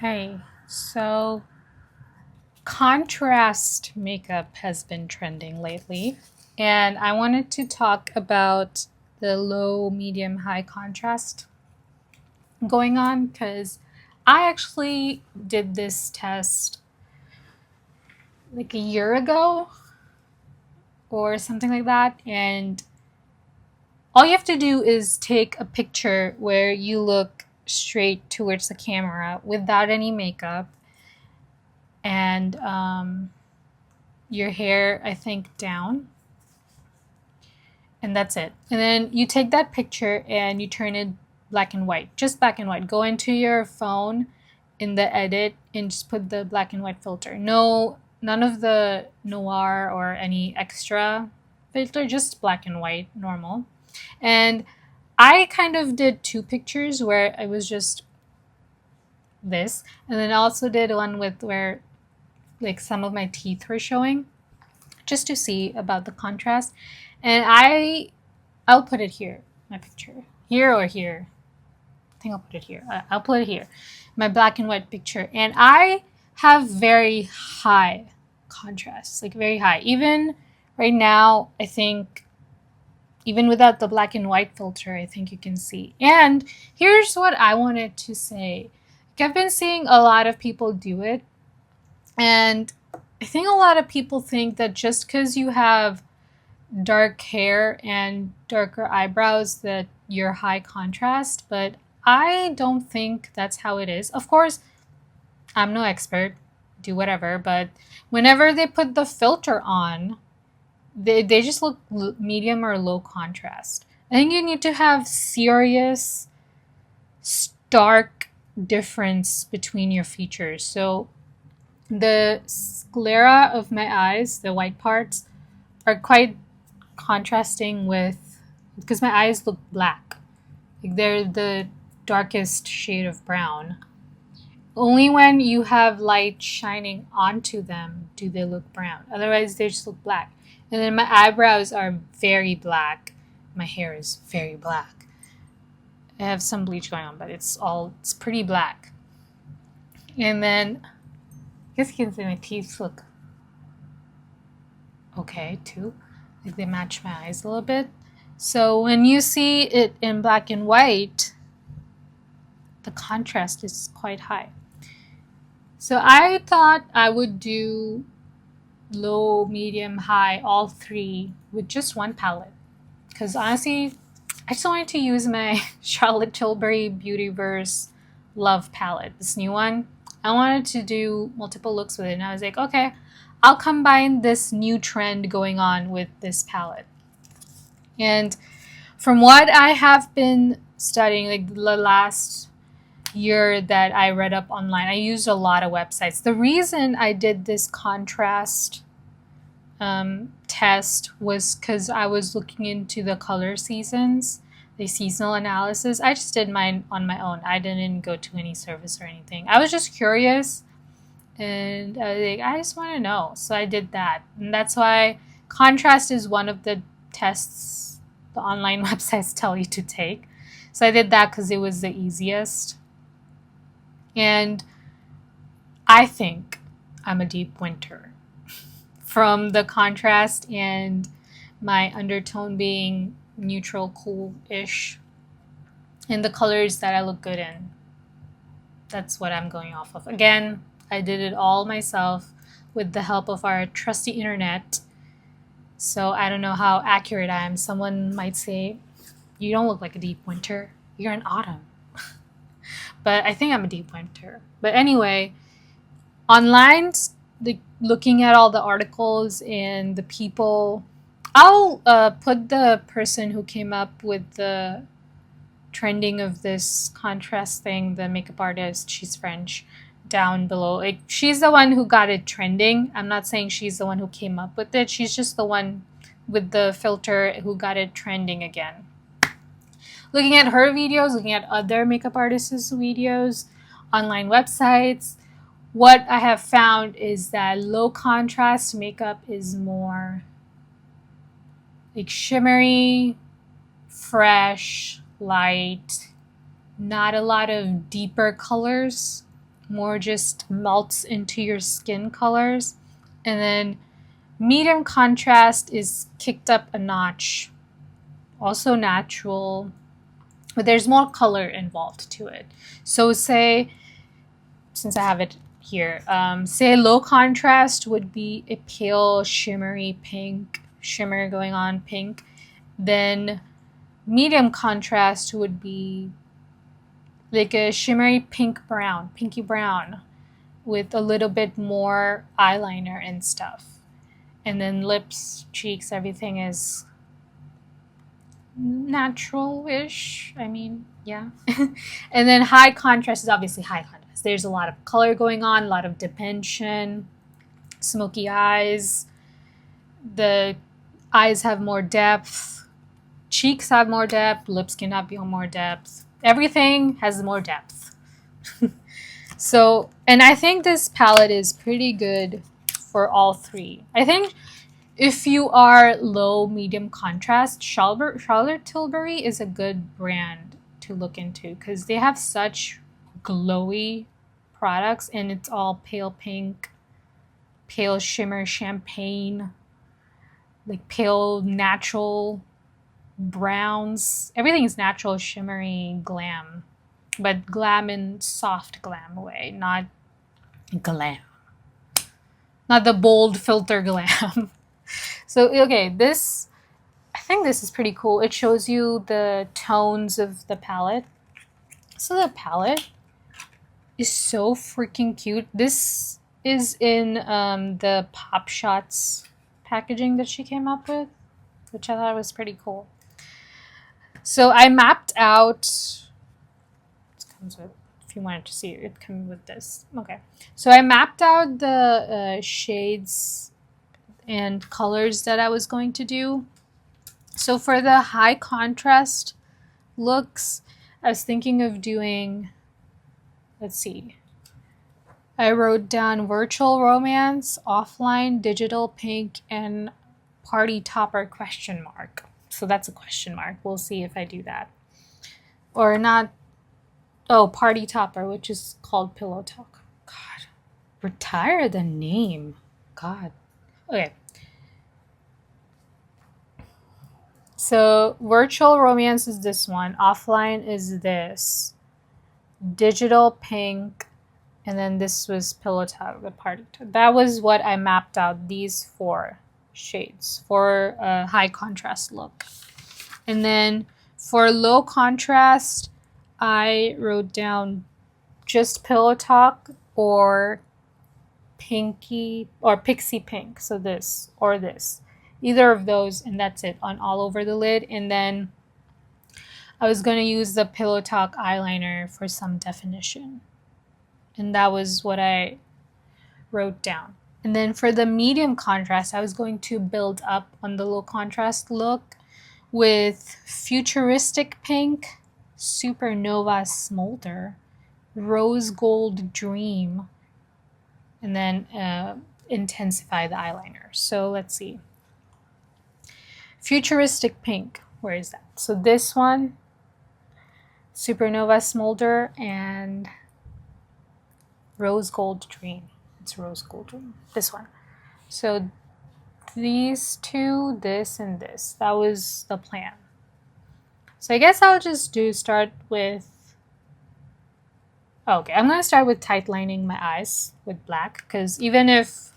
Hey, so contrast makeup has been trending lately, and I wanted to talk about the low, medium, high contrast going on because I actually did this test like a year ago or something like that, and all you have to do is take a picture where you look straight towards the camera without any makeup and your hair, I think, down. And that's it. And then you take that picture and you turn it black and white, just black and white. Go into your phone in the edit and just put the black and white filter. No, none of the noir or any extra filter, just black and white, normal. And I kind of did two pictures where it was just this, and then I also did one with where like some of my teeth were showing, just to see about the contrast. And I'll put it here, my picture. Here or here. I think I'll put it here. I'll put it here. My black and white picture. And I have very high contrast, like very high. Even right now, I think, even without the black and white filter, I think you can see. And here's what I wanted to say. Like, I've been seeing a lot of people do it. And I think a lot of people think that just because you have dark hair and darker eyebrows that you're high contrast, but I don't think that's how it is. Of course, I'm no expert, do whatever, but whenever they put the filter on, they just look medium or low contrast. I think you need to have serious, stark difference between your features. So the sclera of my eyes, the white parts, are quite contrasting with, because my eyes look black. Like they're the darkest shade of brown. Only when you have light shining onto them do they look brown. Otherwise, they just look black. And then my eyebrows are very black. My hair is very black. I have some bleach going on, but it's pretty black. And then, I guess you can see my teeth look okay too. Like they match my eyes a little bit. So when you see it in black and white, the contrast is quite high. So I thought I would do low, medium, high, all three with just one palette. Because honestly, I just wanted to use my Charlotte Tilbury Beautyverse Love palette, this new one. I wanted to do multiple looks with it, and I was like, okay, I'll combine this new trend going on with this palette. And from what I have been studying, like the last year that I read up online, I used a lot of websites. The reason I did this contrast test was because I was looking into the color seasons, the seasonal analysis. I just did mine on my own. I didn't go to any service or anything. I was just curious, and I was like, I just want to know. So I did that, and that's why contrast is one of the tests the online websites tell you to take. So I did that because it was the easiest. And I think I'm a deep winter from the contrast and my undertone being neutral, cool-ish, and the colors that I look good in. That's what I'm going off of. Again, I did it all myself with the help of our trusty internet. So I don't know how accurate I am. Someone might say, you don't look like a deep winter. You're in autumn. But I think I'm a deep winter. But anyway, online, looking at all the articles and the people, I'll put the person who came up with the trending of this contrast thing, the makeup artist, she's French, down below. Like, she's the one who got it trending. I'm not saying she's the one who came up with it. She's just the one with the filter who got it trending again. Looking at her videos, looking at other makeup artists' videos, online websites, what I have found is that low contrast makeup is more like shimmery, fresh, light, not a lot of deeper colors, more just melts into your skin colors. And then medium contrast is kicked up a notch, also natural, but there's more color involved to it. So say, since I have it here, say low contrast would be a pale shimmery pink, shimmer going on pink. Then medium contrast would be like a shimmery pink brown, pinky brown, with a little bit more eyeliner and stuff. And then lips, cheeks, everything is natural-ish. I mean, yeah. And then high contrast is obviously high contrast. There's a lot of color going on, a lot of dimension, smoky eyes. The eyes have more depth. Cheeks have more depth. Lips can have more depth. Everything has more depth. So, and I think this palette is pretty good for all three. I think if you are low, medium contrast, Charlotte Tilbury is a good brand to look into because they have such glowy products, and it's all pale pink, pale shimmer champagne, like pale natural browns. Everything is natural, shimmery, glam, but glam in soft glam way, not glam. Not the bold filter glam. So, okay, I think this is pretty cool. It shows you the tones of the palette. So the palette is so freaking cute. This is in the Pop Shots packaging that she came up with, which I thought was pretty cool. So I mapped out, it comes with, if you wanted to see it, it comes with this. Okay. So I mapped out the shades and colors that I was going to do. So for the high contrast looks, I was thinking of doing, let's see, I wrote down virtual romance, offline, digital pink, and party topper question mark. So that's a question mark. We'll see if I do that. Or not, oh, party topper, which is called Pillow Talk. God, retire the name. God. Okay. So virtual romance is this one. Offline is this. Digital pink. And then this was Pillow Talk, the party talk. That was what I mapped out, these 4 shades for a high contrast look. And then for low contrast, I wrote down just Pillow Talk or pinky or pixie pink. So this or this. Either of those, and that's it on all over the lid. And then I was going to use the Pillow Talk eyeliner for some definition. And that was what I wrote down. And then for the medium contrast, I was going to build up on the low contrast look with Futuristic Pink, Supernova Smolder, Rose Gold Dream, and then intensify the eyeliner. So let's see. Futuristic Pink, where is that? So this one, Supernova Smolder, and Rose Gold Dream. It's Rose Gold Dream. This one. So these 2, this and this. That was the plan. So I guess I'll just start with, okay, I'm going to start with tight lining my eyes with black, because even if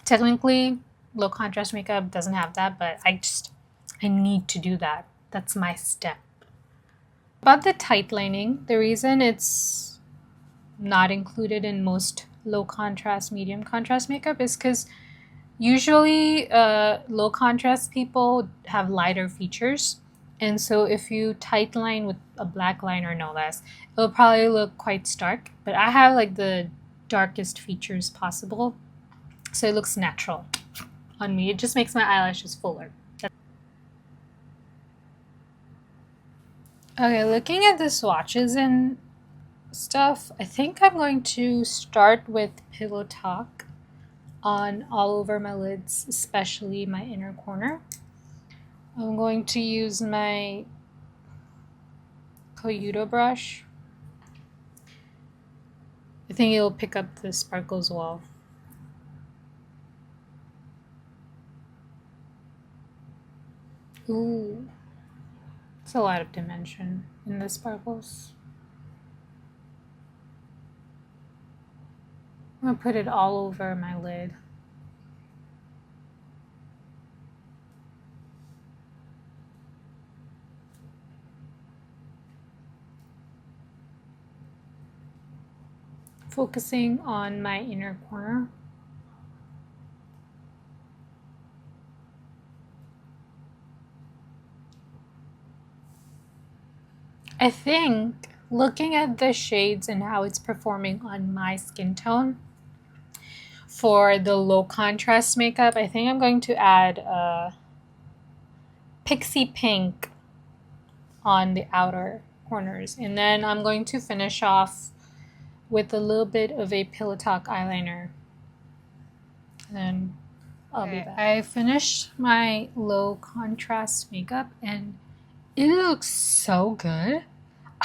technically low contrast makeup doesn't have that, but I need to do that. That's my step. About the tight lining, the reason it's not included in most low contrast, medium contrast makeup is because usually low contrast people have lighter features. And so if you tight line with a black liner, no less, it'll probably look quite stark. But I have like the darkest features possible, so it looks natural on me. It just makes my eyelashes fuller. Okay, looking at the swatches and stuff, I think I'm going to start with Pillow Talk on all over my lids, especially my inner corner. I'm going to use my Koyudo brush, I think it'll pick up the sparkles well. Ooh, it's a lot of dimension in the sparkles. I'm gonna put it all over my lid. Focusing on my inner corner. I think looking at the shades and how it's performing on my skin tone for the low contrast makeup, I think I'm going to add Pixie Pink on the outer corners. And then I'm going to finish off with a little bit of a Pillow Talk eyeliner. And then I'll be back. I finished my low contrast makeup and it looks so good.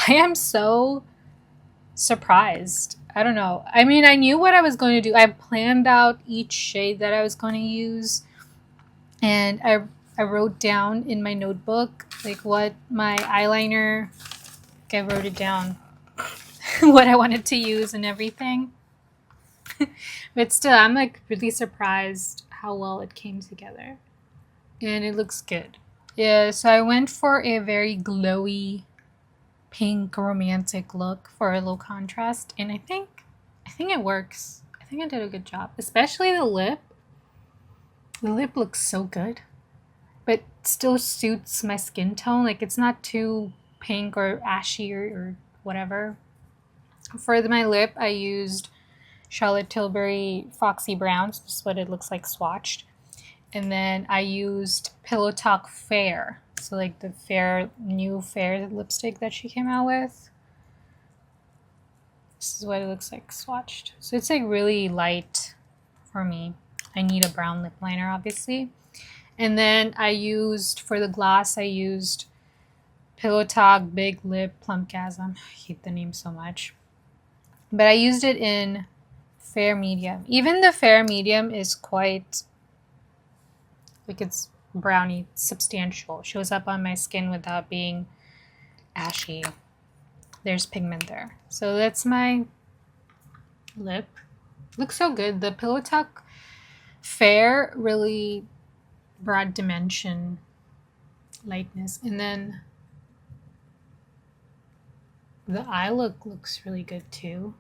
I am so surprised. I don't know. I mean, I knew what I was going to do. I planned out each shade that I was going to use. And I wrote down in my notebook like what my eyeliner, I wrote it down, what I wanted to use and everything. But still, I'm like really surprised how well it came together. And it looks good. Yeah, so I went for a very glowy pink romantic look for a low contrast, and I think it works. I think I did a good job, especially the lip. The lip looks so good, but still suits my skin tone. Like it's not too pink or ashy or whatever. For my lip, I used Charlotte Tilbury Foxy Browns. This is what it looks like swatched. And then I used Pillow Talk Fair. So like the new fair lipstick that she came out with. This is what it looks like swatched. So it's like really light for me. I need a brown lip liner, obviously. And then I used, for the gloss, I used Pillow Talk Big Lip Plumpgasm. I hate the name so much. But I used it in fair medium. Even the fair medium is quite, like it's brownie, substantial. Shows up on my skin without being ashy. There's pigment there. So that's my lip. Looks so good. The Pillow Talk Fair really brought dimension, lightness. And then the eye look looks really good too.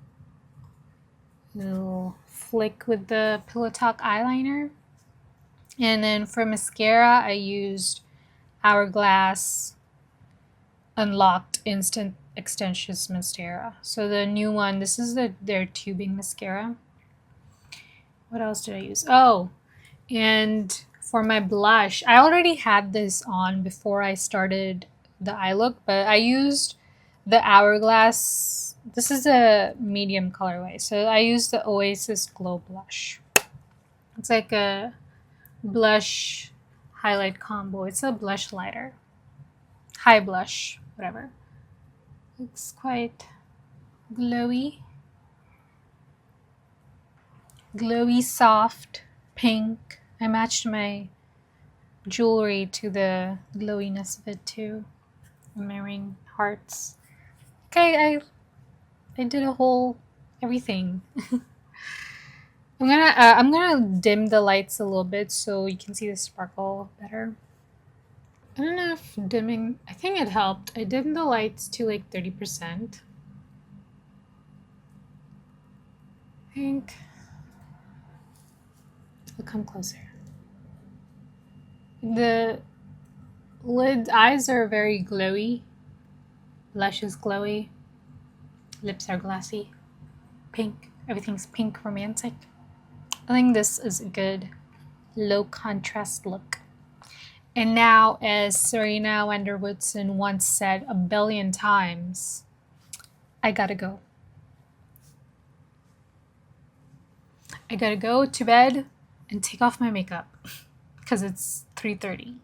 Little flick with the Pillow Talk eyeliner. And then for mascara, I used Hourglass Unlocked Instant Extensions Mascara. So the new one, this is their tubing mascara. What else did I use? Oh, and for my blush, I already had this on before I started the eye look, but I used the Hourglass. This is a medium colorway. So I used the Oasis Glow Blush. It's like a blush highlight combo. It's a blush lighter. High blush, whatever. Looks quite glowy. Glowy, soft, pink. I matched my jewelry to the glowiness of it too. I'm wearing hearts. Okay, I did a whole everything. I'm gonna dim the lights a little bit so you can see the sparkle better. I don't know if dimming, I think it helped. I dimmed the lights to like 30%. I think I'll come closer. The eyes are very glowy. Blush is glowy. Lips are glossy. Pink. Everything's pink romantic. I think this is a good low contrast look. And now, as Serena Vanderwoodson once said a billion times, I gotta go. I gotta go to bed and take off my makeup because it's 3:30.